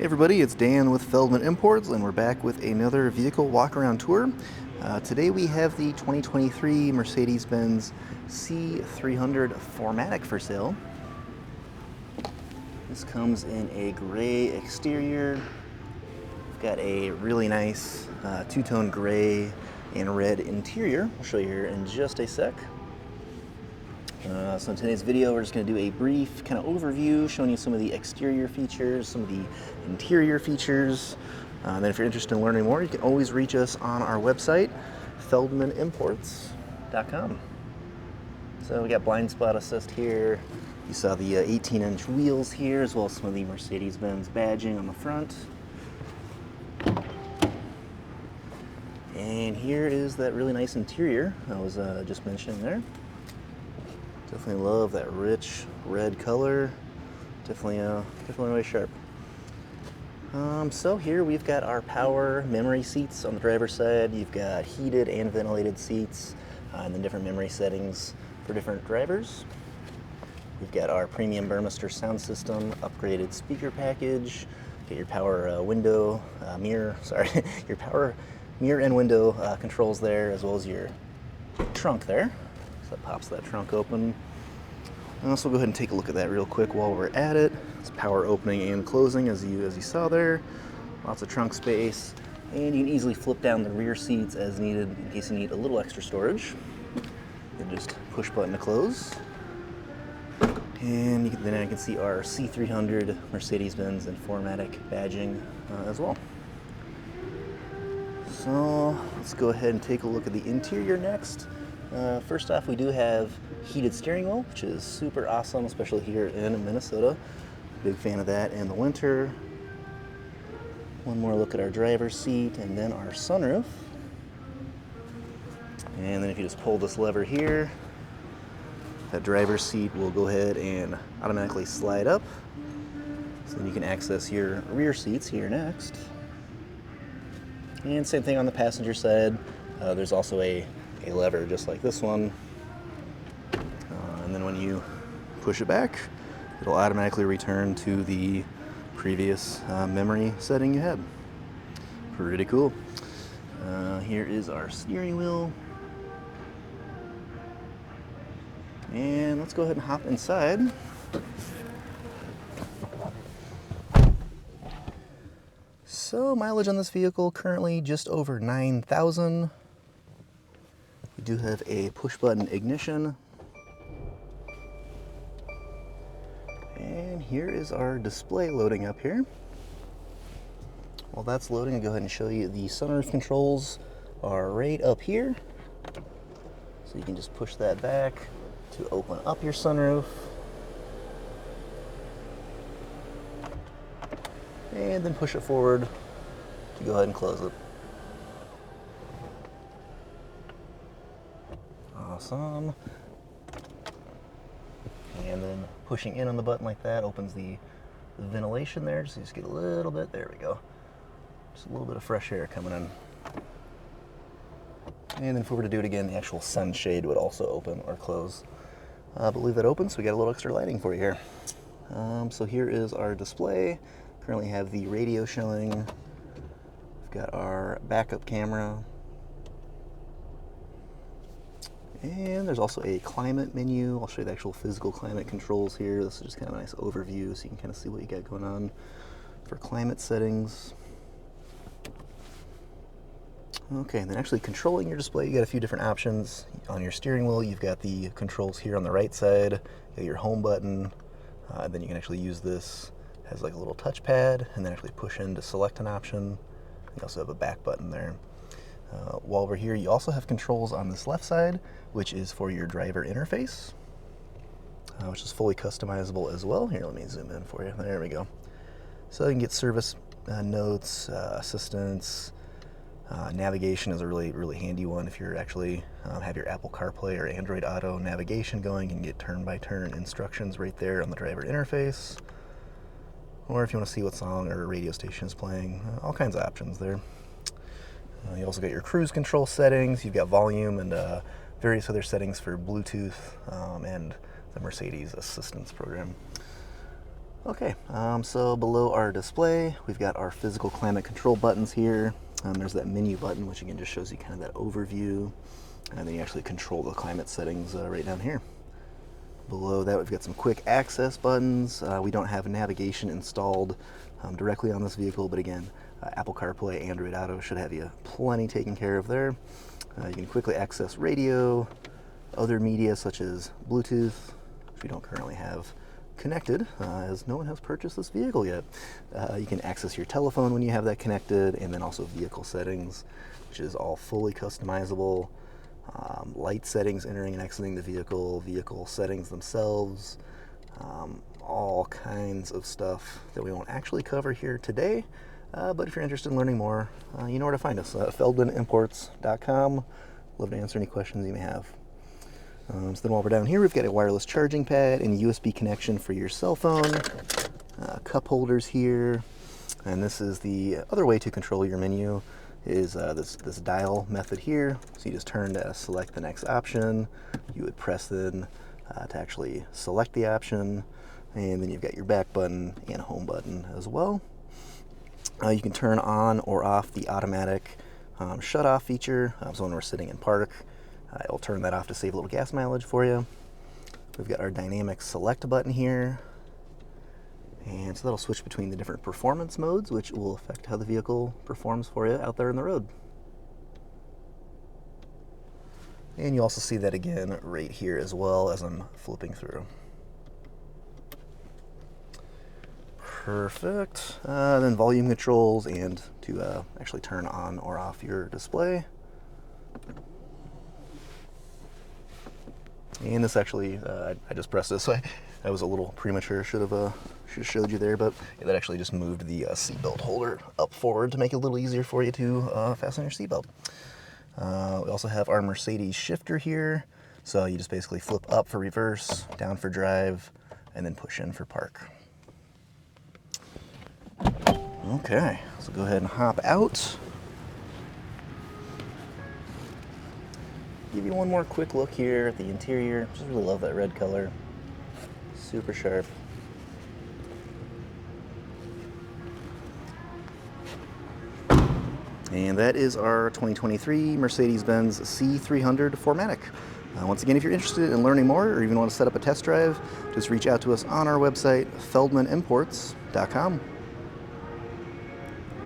Hey everybody, it's Dan with Feldmann Imports, and we're back with another vehicle walk-around tour. Today we have the 2023 Mercedes-Benz C 300 4MATIC for sale. This comes in a gray exterior. We've got a really nice two-tone gray and red interior. I'll show you here in just a sec. So in today's video, we're just going to do a brief kind of overview, showing you some of the exterior features, some of the interior features. And then if you're interested in learning more, you can always reach us on our website, feldmanimports.com. So we got blind spot assist here. You saw the 18-inch wheels here, as well as some of the Mercedes-Benz badging on the front. And here is that really nice interior I was just mentioning there. Definitely love that rich red color. Definitely really sharp. So here we've got our power memory seats on the driver's side. You've got heated and ventilated seats, and then different memory settings for different drivers. We've got our premium Burmester sound system, upgraded speaker package. Get your power window, mirror, your power mirror and window controls there, as well as your trunk there. So that pops that trunk open. And also go ahead and take a look at that real quick while we're at it. It's power opening and closing, as you saw there. Lots of trunk space, and you can easily flip down the rear seats as needed in case you need a little extra storage. Then just push button to close. And then I can see our C300 Mercedes-Benz and 4MATIC badging as well. So let's go ahead and take a look at the interior next. First off, we do have heated steering wheel, which is super awesome, especially here in Minnesota. Big fan of that in the winter. One more look at our driver's seat, and then our sunroof. And then if you just pull this lever here, that driver's seat will go ahead and automatically slide up. So then you can access your rear seats here next. And same thing on the passenger side. There's also a lever just like this one. And then when you push it back, it'll automatically return to the previous memory setting you had. Pretty cool. Here is our steering wheel. And let's go ahead and hop inside. So mileage on this vehicle currently just over 9,000. We do have a push button ignition. And here is our display loading up here. While that's loading, I'll go ahead and show you the sunroof controls are right up here. So you can just push that back to open up your sunroof. And then push it forward to go ahead and close it. Awesome. And then pushing in on the button like that opens the ventilation there, so you just get a little bit, there we go. Just a little bit of fresh air coming in. And then if we were to do it again, the actual sunshade would also open or close. But leave that open, so we got a little extra lighting for you here. So here is our display. Currently have the radio showing. We've got our backup camera. And there's also a climate menu. I'll show you the actual physical climate controls here. This is just kind of a nice overview so you can kind of see what you got going on for climate settings. Okay, and then actually controlling your display, you got a few different options. On your steering wheel, you've got the controls here on the right side. You got your home button, and then you can actually use this as like a little touchpad and then actually push in to select an option. You also have a back button there. While we're here, you also have controls on this left side, which is for your driver interface, which is fully customizable as well. Here, let me zoom in for you. There we go. So you can get service notes, assistance, navigation is a really handy one. If you're actually have your Apple CarPlay or Android Auto navigation going, you can get turn-by-turn instructions right there on the driver interface. Or if you want to see what song or radio station is playing, all kinds of options there. You also got your cruise control settings, you've got volume and various other settings for Bluetooth and the Mercedes assistance program. Okay, so below our display, we've got our physical climate control buttons here. There's that menu button, which again just shows you kind of that overview, and then you actually control the climate settings right down here. Below that, we've got some quick access buttons. We don't have navigation installed directly on this vehicle, but again, Apple CarPlay, Android Auto should have you plenty taken care of there. You can quickly access radio, other media such as Bluetooth, which we don't currently have connected, as no one has purchased this vehicle yet. You can access your telephone when you have that connected, and then also vehicle settings, which is all fully customizable. Light settings entering and exiting the vehicle, vehicle settings themselves, all kinds of stuff that we won't actually cover here today. But if you're interested in learning more, you know where to find us, FeldmanImports.com. Love to answer any questions you may have. So then while we're down here, we've got a wireless charging pad and a USB connection for your cell phone, cup holders here, and this is the other way to control your menu, is this dial method here. So you just turn to select the next option, you would press then to actually select the option, and then you've got your back button and home button as well. You can turn on or off the automatic shut off feature, so when we're sitting in park, it'll turn that off to save a little gas mileage for you. We've got our dynamic select button here, and so that'll switch between the different performance modes, which will affect how the vehicle performs for you out there on the road. And you also see that again right here as well as I'm flipping through. Perfect. Then volume controls and to actually turn on or off your display. And this actually, I just pressed this, so I was a little premature. Should have showed you there, but that actually just moved the seatbelt holder up forward to make it a little easier for you to fasten your seatbelt. We also have our Mercedes shifter here, so you just basically flip up for reverse, down for drive, and then push in for park. Okay, so go ahead and hop out. Give you one more quick look here at the interior. Just really love that red color. Super sharp. And that is our 2023 Mercedes-Benz C 300 4MATIC. Once again, if you're interested in learning more or even want to set up a test drive, just reach out to us on our website, FeldmanImports.com.